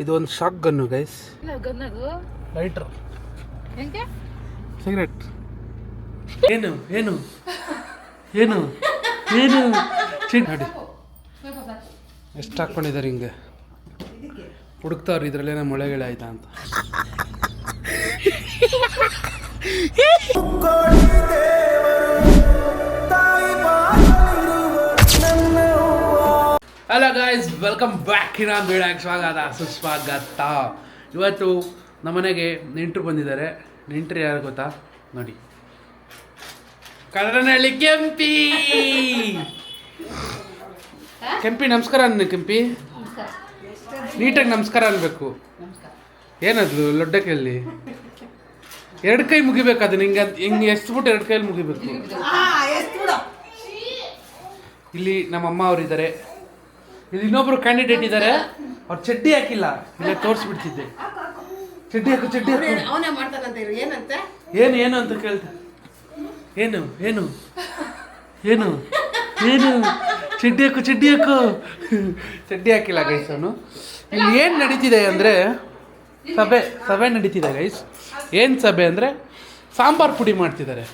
ಇದು ಒಂದು shock gun guys. Lighter, cigarette. ಏನು ಏನು ಏನು ಏನು ನೋಡಿ ಎಷ್ಟು ಹಾಕ್ಕೊಂಡಿದ್ದಾರೆ ಹಿಂಗೆ. ಹುಡುಕ್ತಾವ್ರಿ ಇದ್ರಲ್ಲೇನೋ ಮೊಳೆಗಳು ಆಯ್ತಾ ಅಂತ. Hello guys, welcome back. ಇನ್ನೊಂದು ವಿಡಿಯೋಗೆ ಸ್ವಾಗತ ಸುಸ್ವಾಗತ. ಇವತ್ತು ನಮ್ಮನೆಗೆ ನೆಂಟರು ಬಂದಿದ್ದಾರೆ. ನೆಂಟರು ಯಾರು ಗೊತ್ತಾ? ನೋಡಿ, ಕಡರನಹಳ್ಳಿ ಕೆಂಪಿ. ಕೆಂಪಿ ನಮಸ್ಕಾರ ಅನ್ನ. ಕೆಂಪಿ ನೀಟಾಗಿ ನಮಸ್ಕಾರ ಅನ್ಬೇಕು. ಏನದು ಲೊಡ್ಡಕೈಯಲ್ಲಿ ಎರಡು ಕೈ ಮುಗಿಬೇಕು. ಅದು ನಿಂಗೆ ಹಿಂಗೆ ಎಸ್ಬಿಟ್ಟು ಎರಡು ಕೈಯಲ್ಲಿ ಮುಗಿಬೇಕು. ಇಲ್ಲಿ ನಮ್ಮಮ್ಮ ಅವರಿದ್ದಾರೆ. ಇಲ್ಲಿ ಇನ್ನೊಬ್ರು ಕ್ಯಾಂಡಿಡೇಟ್ ಇದ್ದಾರೆ. ಅವ್ರು ಚಡ್ಡಿ ಹಾಕಿಲ್ಲ, ಇಲ್ಲ ತೋರಿಸ್ಬಿಡ್ತಿದ್ದೆ. ಚಡ್ಡಿ ಹಾಕು, ಚಡ್ಡಿ ಹಾಕು. ಏನು ಏನು ಅಂತ ಕೇಳ್ತಾ. ಏನು ಏನು ಏನು ಏನು ಚಡ್ಡಿ ಹಾಕು, ಚಡ್ಡಿ ಹಾಕು. ಚಡ್ಡಿ ಹಾಕಿಲ್ಲ ಗೈಸ್ ಅವನು. ಇಲ್ಲಿ ಏನು ನಡೀತಿದೆ ಅಂದರೆ ಸಭೆ ನಡೀತಿದೆ ಗೈಸ್. ಏನು ಸಭೆ ಅಂದರೆ ಸಾಂಬಾರು ಪುಡಿ ಮಾಡ್ತಿದ್ದಾರೆ.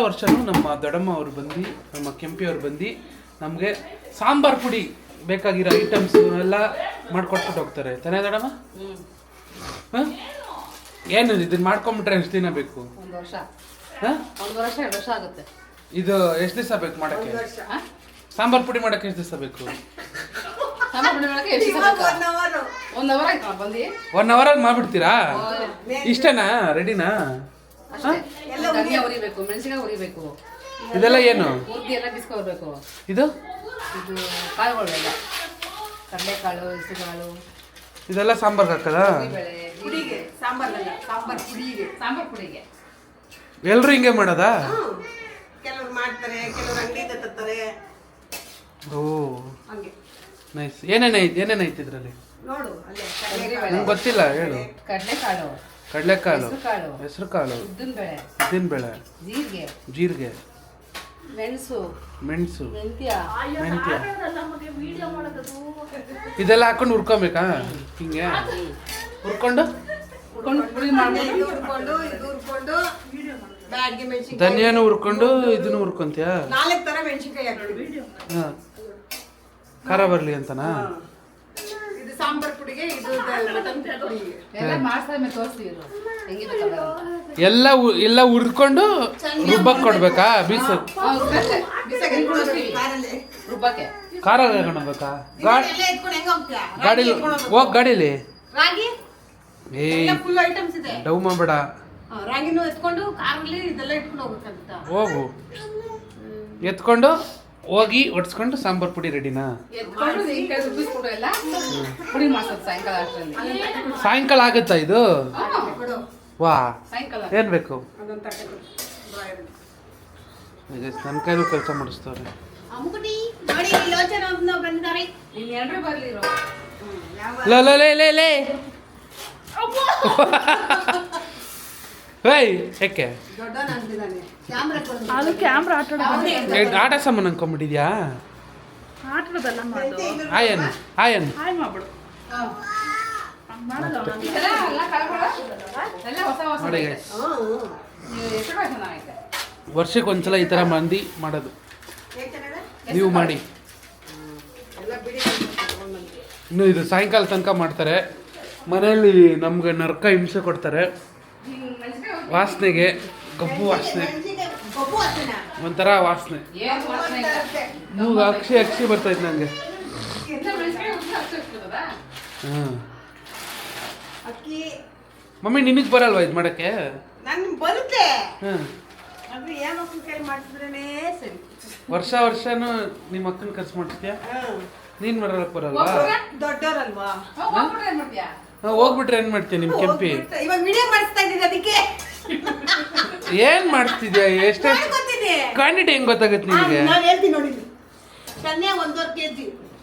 ವರ್ಷನೂ ನಮ್ಮ ದೊಡ್ಡಮ್ಮ ಅವರು ಬಂದು, ನಮ್ಮ ಕೆಂಪಿ ಅವ್ರು ಬಂದು ನಮಗೆ ಸಾಂಬಾರು ಪುಡಿ ಬೇಕಾಗಿರೋ ಐಟಮ್ಸು ಎಲ್ಲ ಮಾಡಿಕೊಟ್ಬಿಟ್ಟು ಹೋಗ್ತಾರೆ. ತಾನೇ ದೊಡ್ಡಮ್ಮ? ಹಾಂ, ಏನು ಇದನ್ನು ಮಾಡ್ಕೊಂಬಿಟ್ರೆ ಎಷ್ಟು ದಿನ ಬೇಕು? ಹಾಂ, 1 ವರ್ಷ 2 ವರ್ಷ ಆಗುತ್ತೆ. ಇದು ಎಷ್ಟು ದಿವಸ ಬೇಕು ಮಾಡೋಕ್ಕೆ? ಸಾಂಬಾರು ಪುಡಿ ಮಾಡೋಕ್ಕೆ ಎಷ್ಟು ದಿವಸ ಬೇಕು? ಒನ್ ಅವರ್ ಆಯ್ತು ಬಂದು. 1 ಅವರಾಗಿ ಮಾಡ್ಬಿಡ್ತೀರಾ? ಇಷ್ಟನಾ? ರೆಡಿನಾ? ಧನಿಯಾ ಉರಿಬೇಕು, ಮೆಣಸಿನಕಾಯಿ ಉರಿಬೇಕು. ಇದೆಲ್ಲ ಏನು? ಉರ್ದಿ ಎಲ್ಲ ಬಿಸ್ಕೊಳ್ಬೇಕು. ಇದು ಕಾಳುಗಳೆಲ್ಲ ಕಡಲೆಕಾಳು, ಹೆಸರುಕಾಳು, ಇದೆಲ್ಲ ಸಾಂಬಾರ್ಗೆ ಹಾಕದ? ಪುಡಿಗೆ, ಸಾಂಬಾರ್ ಪುಡಿಗೆ ಎಲ್ರು ಹಿಂಗೆ ಮಾಡೋದಾ? ಕೆಲವರು ಮಾಡ್ತಾರೆ, ಕೆಲವರು ಅಂಗಡಿಯಿಂದ ತರ್ತಾರೆ. ಓ ಹಂಗೆ ನೈಸ್. ಏನೇನೈತಿ ಇದರಲ್ಲಿ? ನೋಡು ಅಲ್ಲೇ ನಂಗೆ ಗೊತ್ತಿಲ್ಲ, ಹೇಳು. ಕಡಲೆಕಾಳು, ಹೆಸರುಕಾಳು, ಉದ್ದಿನಬೇಳೆ, ಜೀರಿಗೆ, ಮೆಣಸು, ಮೆಂತ್ಯ ಇದೆಲ್ಲ ಹಾಕೊಂಡು ಹುರ್ಕೊಬೇಕಾ? ಹಿಂಗೆ ಹುರ್ಕೊಂಡು ಪುಡಿ ಮಾಡ್ಕೊಂಡು ಇದು ಹುರ್ಕೊಂಡು ಬ್ಯಾಡ್ಗೆ ಮೆಣಸಿನಕಾಯಿ, ಧನಿಯಾನು ಹುರ್ಕೊಂಡು ಇದನ್ನು ಹುರ್ಕೊಂತೀಯ? 4 ತರ ಮೆಣಸಿನಕಾಯಿ ಹಾಕ್ತೀವಿ. ಹಾಂ, ಖಾರ ಬರಲಿ ಅಂತನಾ? ಇದು ಸಾಂಬಾರ್ ಪುಡಿಗೆ, ಇದು ಮಟನ್ ಪುಡಿಗೆ ಎಲ್ಲ ಮಾಡ್ತಾ ತೋರಿಸ್ತೀವಿ. ಎಲ್ಲ ಹುರ್ಕೊಂಡು ರುಬ್ಬಕ್ಕೆ ಕೊಡ್ಬೇಕಾ? ರುಬ್ಬಕ್ಕೆ ಖಾರ ಹಾಕೊಂಡ್ಬೇಕಾ? ಎತ್ಕೊಂಡು ಹೆಂಗ ಹೋಗ್ತೀಯ? ಗಾಡೀಲಿ ಗಾಡೀಲಿ ರಾಗಿ ಏ ಫುಲ್ ಐಟಮ್ಸ್ ಇದೆ. ಡವ್ ಮಾಡಬೇಡ. ರಾಗಿನೂ ಎತ್ಕೊಂಡು ಕಾರಲ್ಲಿ ಇದೆಲ್ಲ ಇಟ್ಕೊಂಡು ಹೋಗ್ಬೇಕಂತ. ಹೋಗು, ಎತ್ಕೊಂಡು ಹೋಗಿ ಒಡ್ಸ್ಕೊಂಡು ಸಾಂಬಾರ್ ಪುಡಿ ರೆಡಿನಾ? ರುಬ್ಬಿಸ್ಬಿಟ್ಟು ಎಲ್ಲ ಪುಡಿ ಮಾಡ್ಸೋದು ಸಾಯಂಕಾಲ ಅಷ್ಟರಲ್ಲಿ. ಸಾಯಂಕಾಲ ಆಗುತ್ತಾ ಇದು? ವಾ, ಸಾಯಂಕಾಲ ಏನ್ ಬೇಕು? ಅದೊಂದು ತಟ್ಟೆ ಕೊಡು. ನನ್ನ ಕೈಲೂ ಕೆಲಸ ಮಾಡಿಸ್ತವ್ರೆ. ಅಮ್ಮುಗುಡಿ ನೋಡಿ, ಯೋಚನೆ ಒಬ್ಬನು ಬಂದಿದ್ದಾರೆ. ಇನ್ನೆರಡು ಬರ್ಲಿರೋ ಲೇ ಹೇಯ್, ಯಾಕೆ ದೊಡ್ಡವನು ಅಂತಿದ್ದಾನೆ. ಕ್ಯಾಮ್ರಾ ಕೊಡು. ಅದು ಕ್ಯಾಮ್ರಾ ಆಟ ಸಾಮಾನು ಅನ್ಕೊಂಬಿಟ್ಟಿದ್ಯಾ? ಆಟದಲ್ಲ ಮಾಡು. ಆಯನ್ ಹಾಯ್ ಮಾಡ್ಬಿಡು. ಎಲ್ಲ ಹೊಸ ನೋಡಿ guys, ಎಷ್ಟು ಚೆನ್ನಾಗೈತೆ. ವರ್ಷಕ್ಕೆ ಒಂದ್ಸಲ ಈ ಥರ ಮಂದಿ ಮಾಡೋದು. ಏನ್ ಚೆನ್ನಾಗಿದೆ? ನೀವು ಮಾಡಿ. ಎಲ್ಲ ಬಿಡಿ ಇನ್ನು ಇದು ಸಾಯಂಕಾಲ ತನಕ ಮಾಡ್ತಾರೆ. ಮನೆಯಲ್ಲಿ ನಮ್ಗೆ ನರ್ಕ ಹಿಂಸೆ ಕೊಡ್ತಾರೆ. ವಾಸನೆಗೆ ಕಬ್ಬು ವಾಸನೆ, ಕಬ್ಬು ಹಾಕ್ತೀನ? ಒಂಥರ ವಾಸನೆ. ಏನು ವಾಸನೆ ಇಲ್ಲ. ಮೂಗು ಅಕ್ಷಿ ಬರ್ತೈತೆ ನನಗೆ. ಎಲ್ಲ ಮೆಣಸಿನಕಾಯಿ ಉಪ್ಪು ಹಾಕ್ಸಿರ್ತದಾ? ಹಾಂ, ಅಕ್ಕಿ ಮಮ್ಮಿ ನಿನಗೆ ಬರಲ್ವಾ ಇದು ಮಾಡೋಕ್ಕೆ? ನನ್ ಬರುತ್ತೆ. ಹಾಂ, ಅದು ಏನು ಕೈ ಮಾಡಿಸಿದ್ರೇನೆ ಸರಿ. ವರ್ಷನೂ ನಿಮ್ಮ ಅಕ್ಕನ ಖರ್ಚು ಮಾಡ್ತೀಯಾ? ನೀನು ಮಾಡೋಕ್ಕೆ ಬರಲ್ವಾ? ದೊಡ್ಡವರಲ್ವಾ? ಹೋಗ್ಬಿಟ್ರೆ ಏನ್ ಮಾಡ್ತೀಯಾ? ಹೋಗ್ಬಿಟ್ರೆ ಏನು ಮಾಡ್ತೀಯ ನಿಮ್ಮ ಕೆಂಪಿ? ಇವಾಗ ವಿಡಿಯೋ ಮಾಡಿಸ್ತಾ ಇದ್ದೀನಿ, ಅದಕ್ಕೆ ಏನು ಮಾಡ್ತಿದ್ಯಾ? ಎಷ್ಟೇ ಗೊತ್ತಿದೆ. ಕ್ವಾಂಟಿಟಿ ಹೆಂಗೆ ಗೊತ್ತಾಗುತ್ತೆ ನಿನಗೆ? ನಾನು ಹೇಳ್ತೀನಿ ನೋಡಿ. ಧನ್ಯ 1.5 kg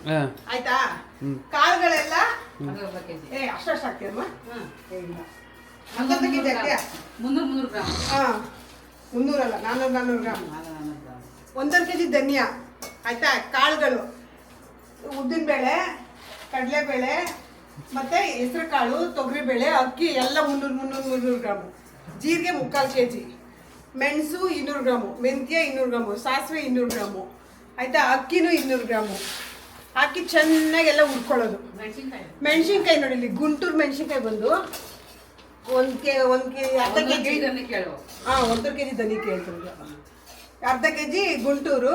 ಹಾಂ, ಆಯ್ತಾ? ಕಾಳುಗಳೆಲ್ಲ ಅರ್ಧ ಕೆಜಿ. ಅಷ್ಟು ಹಾಕ್ತೀರಮ್ಮ? ಇಲ್ಲ 300 1.5 kg ಹಾಕ್ತೀಯಾ? 300 ಗ್ರಾಮ್. 300 ಅಲ್ಲ, 400 ಗ್ರಾಮ್. 1.5 kg ಧನಿಯಾ ಆಯ್ತಾ? ಕಾಳುಗಳು, ಉದ್ದಿನಬೇಳೆ, ಕಡಲೆಬೇಳೆ, ಮತ್ತೆ ಹೆಸರು ಕಾಳು, ತೊಗರಿಬೇಳೆ, ಅಕ್ಕಿ ಎಲ್ಲ 300 ಗ್ರಾಮು, ಜೀರಿಗೆ 3/4 kg, ಮೆಣಸು 200 ಗ್ರಾಮು, ಮೆಂತ್ಯ 200 ಗ್ರಾಮು, ಸಾಸಿವೆ 200 ಗ್ರಾಮು, ಆಯ್ತಾ? ಅಕ್ಕಿನೂ 200 ಗ್ರಾಮು ಹಾಕಿ ಚೆನ್ನಾಗೆಲ್ಲ ಹುರ್ಕೊಳ್ಳೋದು. ಮೆಣಸಿನ್ಕಾಯಿ ನೋಡಿ, ಇಲ್ಲಿ ಗುಂಟೂರು ಮೆಣಸಿನ್ಕಾಯಿ ಬಂದು 1 ಅರ್ಧ ಕೆಜಿ ಕೇಳು. ಒಂದೂವರೆ ಕೆಜಿ ದನಿ ಕೇಳ್ತೀನಿ. ಅರ್ಧ ಕೆಜಿ ಗುಂಟೂರು,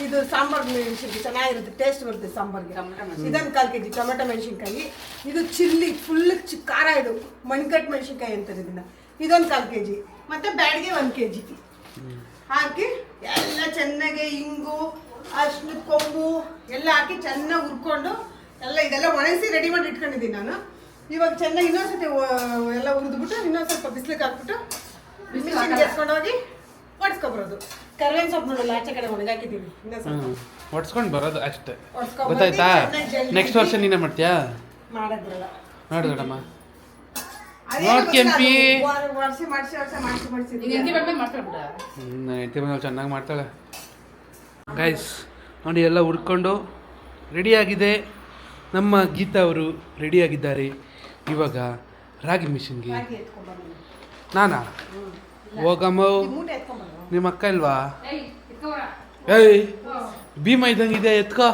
ಇದು ಸಾಂಬಾರ್ ಮೆಣಸಿನ್ಕಾಯಿ ಚೆನ್ನಾಗಿರುತ್ತೆ, ಟೇಸ್ಟ್ ಬರುತ್ತೆ ಸಾಂಬಾರ್ಗೆ. ಇದೊಂದು 1/4 kg ಟೊಮೆಟೊ ಮೆಣಸಿನ್ಕಾಯಿ. ಇದು ಚಿಲ್ಲಿ ಫುಲ್ ಖಾರ, ಇದು ಮಣ್ಕಟ್ ಮೆಣಸಿನ್ಕಾಯಿ ಅಂತಾರೆ ಇದನ್ನ. ಇದೊಂದು 1/4 kg. ಮತ್ತೆ ಬ್ಯಾಡಿಗೆ 1 kg ಹಾಕಿ ಎಲ್ಲ ಚೆನ್ನಾಗಿ ಇಂಗು, ಅರ್ಶಿನ, ಕೊಂಬು ಎಲ್ಲ ಹಾಕಿ ಚೆನ್ನಾಗಿ ಹುರ್ಕೊಂಡು ಇದೆಲ್ಲ ಒಣಗಿಸಿ ರೆಡಿ ಮಾಡಿ ಇಟ್ಕೊಂಡಿದ್ದೀನಿ ನಾನು. ಇವಾಗ ಚೆನ್ನಾಗಿ ಇನ್ನೊಂದ್ಸತಿ ಎಲ್ಲ ಹುರಿದ್ಬಿಟ್ಟು ಇನ್ನೊಂದು ಸ್ವಲ್ಪ ಬಿಸಿಲಿಗೆ ಹಾಕ್ಬಿಟ್ಟು ಮಿಷಿನ್ಗೆ ಎತ್ಕೊಂಡೋಗಿ ಒಡ್ಸ್ಕೊಬರೋದು. ಕರ್ಬೇವಿನ ಸೊಪ್ಪು ನೋಡಲ್ಲ ಆಚೆ ಕಡೆ ಒಣಗಾಕಿದ್ದೀವಿ, ಒಡ್ಸ್ಕೊಂಡು ಬರೋದು ಅಷ್ಟೇ. ಗೊತ್ತಾಯ್ತಾ? ನೆಕ್ಸ್ಟ್ ವರ್ಷ ನೀನೇ ಮಾಡ್ತೀಯಾ? ಮಾಡಕ್ ಬರಲ್ಲ ನೋಡು ದೊಡ್ಡಮ್ಮ, ಕೆಂಪಿ ಚೆನ್ನಾಗಿ ಮಾಡ್ತಾಳೆ. ಗೈಸ್ ನೋಡಿ, ಎಲ್ಲ ಹುಡ್ಕೊಂಡು ರೆಡಿಯಾಗಿದೆ. ನಮ್ಮ ಗೀತಾ ಅವರು ರೆಡಿಯಾಗಿದ್ದಾರೆ. ಇವಾಗ ರಾಗಿ ಮಿಷಿನ್ಗೆ ನಾನಾ ಹೋಗಮ್ಮ. ನಿಮ್ಮ ಅಕ್ಕ ಇಲ್ವಾ? ಏಯ್ ಭೀಮ ಇದ್ದಂಗಿದೆ, ಎತ್ಕೋ.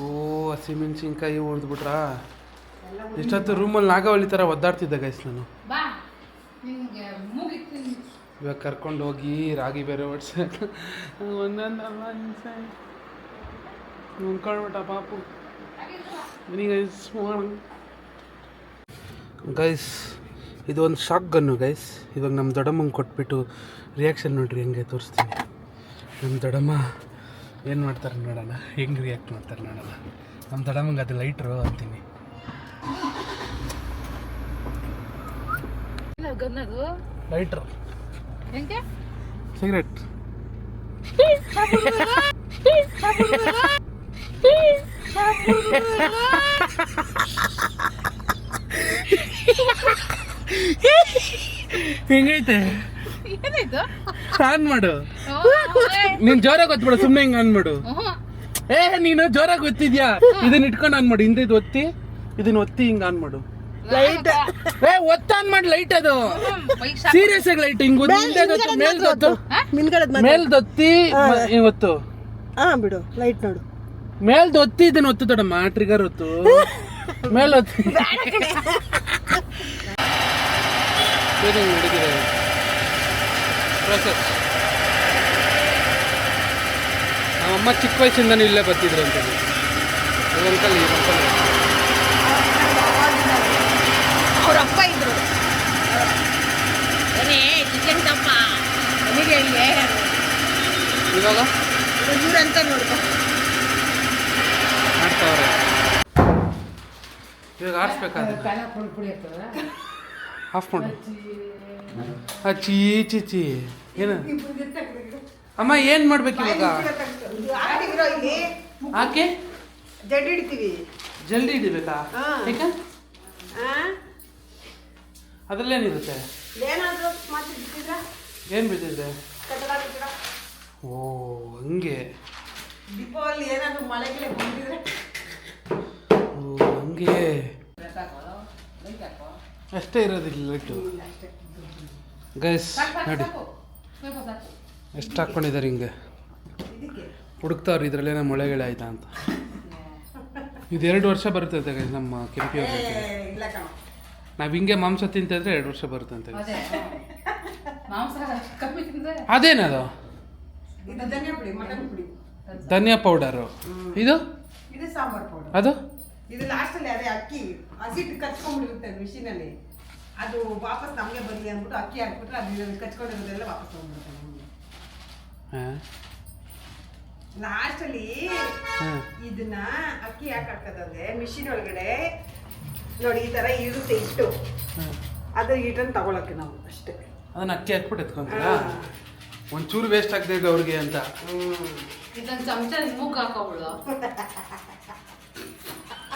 ಓ ಹಸಿಮೆಣ್ಸಿನ್ಕಾಯಿ ಹುರಿದ್ಬಿಟ್ರಾ? ಎಷ್ಟೊತ್ತು ರೂಮಲ್ಲಿ ನಾಗವಳ್ಳಿ ಥರ ಒದ್ದಾಡ್ತಿದ್ದೆ ಗೈಸ್ ನಾನು. ಇವಾಗ ಕರ್ಕೊಂಡು ಹೋಗಿ ರಾಗಿ ಬೇರೆ ಒಡ್ಸಕ್ಕೆ ಒಂದೊಂದು ಪಾಪು ಗೈಸ್. ಇದು ಒಂದು ಶಾಕ್ ಗನ್ನು ಗೈಸ್. ಇವಾಗ ನಮ್ಮ ದೊಡ್ಡಮ್ಮಂಗೆ ಕೊಟ್ಬಿಟ್ಟು ರಿಯಾಕ್ಷನ್ ನೋಡ್ರಿ ಹೆಂಗೆ ತೋರಿಸ್ತೀನಿ. ನಮ್ಮ ದೊಡ್ಡಮ್ಮ ಏನು ಮಾಡ್ತಾರೆ ನೋಡೋಣ, ಹೆಂಗೆ ರಿಯಾಕ್ಟ್ ಮಾಡ್ತಾರೆ ನೋಡೋಣ. ನಮ್ಮ ದೊಡ್ಡಮ್ಮಂಗೆ ಅದು ಲೈಟ್ರು ಅಂತೀನಿ. Lighter, cigarette. ಹೆಂಗೈತೆ? ಆನ್ ಮಾಡು. ನೀನ್ ಜೋರಾಗಿ ಗೊತ್ಬಿಡು, ಸುಮ್ಮನೆ ಹಿಂಗೆ ಆನ್ ಮಾಡು. ನೀನು ಜೋರಾಗಿ ಗೊತ್ತಿದ್ಯಾ? ಇದನ್ನ ಇಟ್ಕೊಂಡು ಆನ್ ಮಾಡು. ಹಿಂದೆ ಇದು ಒತ್ತಿ, ಇದನ್ನ ಒತ್ತಿ ಹಿಂಗೆ ಆನ್ ಮಾಡು. ಲೈಟ್ ಒತ್ತ ಆನ್ ಮಾಡಿ. ಲೈಟ್ ಅದು ಸೀರಿಯಸ್ ಆಗಿ ಲೈಟ್ ಹಿಂಗ್ ಮೇಲ್ದೊತ್ತಿ ಒತ್ತು. ಬಿಡು, ಲೈಟ್ ನೋಡು. ಮೇಲ್ದೊತ್ತಿ ಇದನ್ನ ಒತ್ತು ದೊಡ್ಡಮ್ಮ, ಟ್ರಿಗರ್ ಒತ್ತು. ಮೇಲೊತ್ತಿ ಪ್ರೊಸೆಸ್. ನಮ್ಮಮ್ಮ ಚಿಕ್ಕ ವಯಸ್ಸಿಂದ ಇಲ್ಲೇ ಬರ್ತಿದ್ರು ಅಂತ. ಅಂಕಲ್ ಅವ್ರ ಅಪ್ಪ ಇದ್ರು. ಇವಾಗ ಇವ್ರಂತ ನೋಡ್ಕೊ ಮಾಡ್ತಾವ್ರೆ. ಇವಾಗ ಆರಿಸ್ಬೇಕಾದ್ರೆ ಆಫ್ ಮಾಡು. ಚೀ ಚೀಚಿ ಏನು ಅಮ್ಮ, ಏನು ಮಾಡ್ಬೇಕು ಇವಾಗ? ಹಾಕಿ ಜಡ್ಡಿ ಹಿಡಿತೀವಿ. ಜಲ್ದಿ ಹಿಡಿಬೇಕಾ? ಯಾಕೆ? ಅದ್ರಲ್ಲೇನಿರುತ್ತೆ? ಏನಾದರೂ ಮಾತು ಬಿಟ್ಟಿದ್ರ? ಏನು ಬಿದ್ದಿದೆ? ಓ ಹಂಗೆ. ದೀಪಾವಳಿ ಏನಾದರೂ ಮಳೆಗೆ ಬಂದಿದ್ರೆ ಓ ಹಂಗೆ. ಅಷ್ಟೇ ಇರೋದಿಲ್ಲ ಲೈಟು ಗೈಸ್. ನೋಡಿ ಎಷ್ಟು ಹಾಕ್ಕೊಂಡಿದ್ದಾರೆ ಹಿಂಗೆ ಹುಡುಕ್ತಾವ್ರಿ. ಇದರಲ್ಲೇನೋ ಮೊಳೆಗಳೇ ಆಯ್ತಾ ಅಂತ. ಇದು 2 ವರ್ಷ ಬರ್ತೈತೆ ಗೈಸ್ ನಮ್ಮ ಕೆಂಪಿ ಅವ್ರಿಗೆ. ನಾವು ಹಿಂಗೆ ಮಾಂಸ ತಿಂತಿದ್ರೆ 2 ವರ್ಷ ಬರುತ್ತಂತೆ. ಅದೇನದು? ಧನಿಯಾ ಪೌಡರು. ಇದು ಸಾಂಬಾರ್ ಪೌಡರ್. ಅದು ಇದು ಲಾಸ್ಟಲ್ಲಿ ಅದೇ ಅಕ್ಕಿ ಹಸಿಟ್ಟು ಕಚ್ಕೊಂಡ್ಬಿಡುತ್ತೆ ಮಿಷಿನಲ್ಲಿ. ಅದು ವಾಪಸ್ ನಮಗೆ ಬರಲಿ ಅಂದ್ಬಿಟ್ಟು ಅಕ್ಕಿ ಹಾಕ್ಬಿಟ್ರೆ ಅದು ಕಚ್ಕೊಂಡಿರೋದೆಲ್ಲ ವಾಪಸ್ ತಗೊಂಡ್ಬಿಡುತ್ತೆ. ಲಾಸ್ಟಲ್ಲಿ ಇದನ್ನ ಅಕ್ಕಿ ಯಾಕೆ ಹಾಕೋದಂದ್ರೆ ಮಿಷಿನ್ ಒಳಗಡೆ ನೋಡಿ ಈ ತರ ಇರುತ್ತೆ ಇಟ್ಟು, ಅದು ಹಿಟ್ಟನ್ನು ತಗೊಳಕ್ಕೆ ನಾವು ಅಷ್ಟೇ. ಅದನ್ನ ಅಕ್ಕಿ ಹಾಕ್ಬಿಟ್ಟು ಎತ್ಕೊಂತೀರಾ? ಒಂಚೂರು ವೇಸ್ಟ್ ಆಗದೆ ಇದೆ ಅವ್ರಿಗೆ ಅಂತ. ಇದನ್ನ ಚಮಚ ಮೂಗ್ ಹಾಕೋಬಿಡು.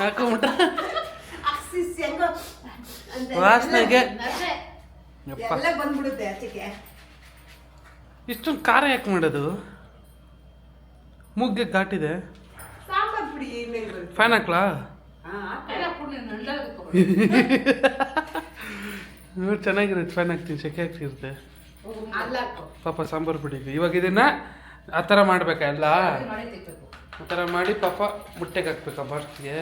ಹಾಕೊಂಬಿಟ್ರೆ ವಾಸನೆಗೆ ಎಲ್ಲ ಬಂದ್ಬಿಡುತ್ತೆ ಆಚೆಗೆ. ಇಷ್ಟೊಂದು ಖಾರ ಯಾಕೆ ಮಾಡೋದು? ಮುಗ್ಗೆ ಘಾಟಿದೆ. ಸಾಂಬಾರ್ ಪುಡಿ ಫ್ಯಾನ್ ಹಾಕ್ಲಾ? ನೀನು ನಂಡಬೇಕು. ಚೆನ್ನಾಗಿರುತ್ತೆ, ಫ್ಯಾನ್ ಹಾಕ್ತೀನಿ, ಸೆಕೆ ಆಗ್ತಿರುತ್ತೆ. ಅಲ್ಲ ಹಾಕು. ಪಾಪ ಸಾಂಬಾರು ಪುಡಿಗೆ ಇವಾಗ ಇದನ್ನ ಆ ಥರ ಮಾಡ್ಬೇಕಾ ಎಲ್ಲ? ಮಾಡಿ ತೆಗ್ಬೇಕು. ಆ ಥರ ಮಾಡಿ ಪಾಪ ಮುಟ್ಟೆಗೆ ಹಾಕ್ಬೇಕಾ ಬಾಸ್ಗೆ?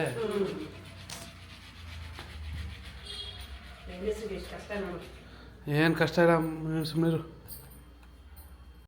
ಹೆಂಗಸ್ರಿಗೆ ಎಷ್ಟು ಕಷ್ಟ ನೋಡು. ಏನು ಕಷ್ಟ ಇಲ್ಲ, ಸುಮ್ಮನೆ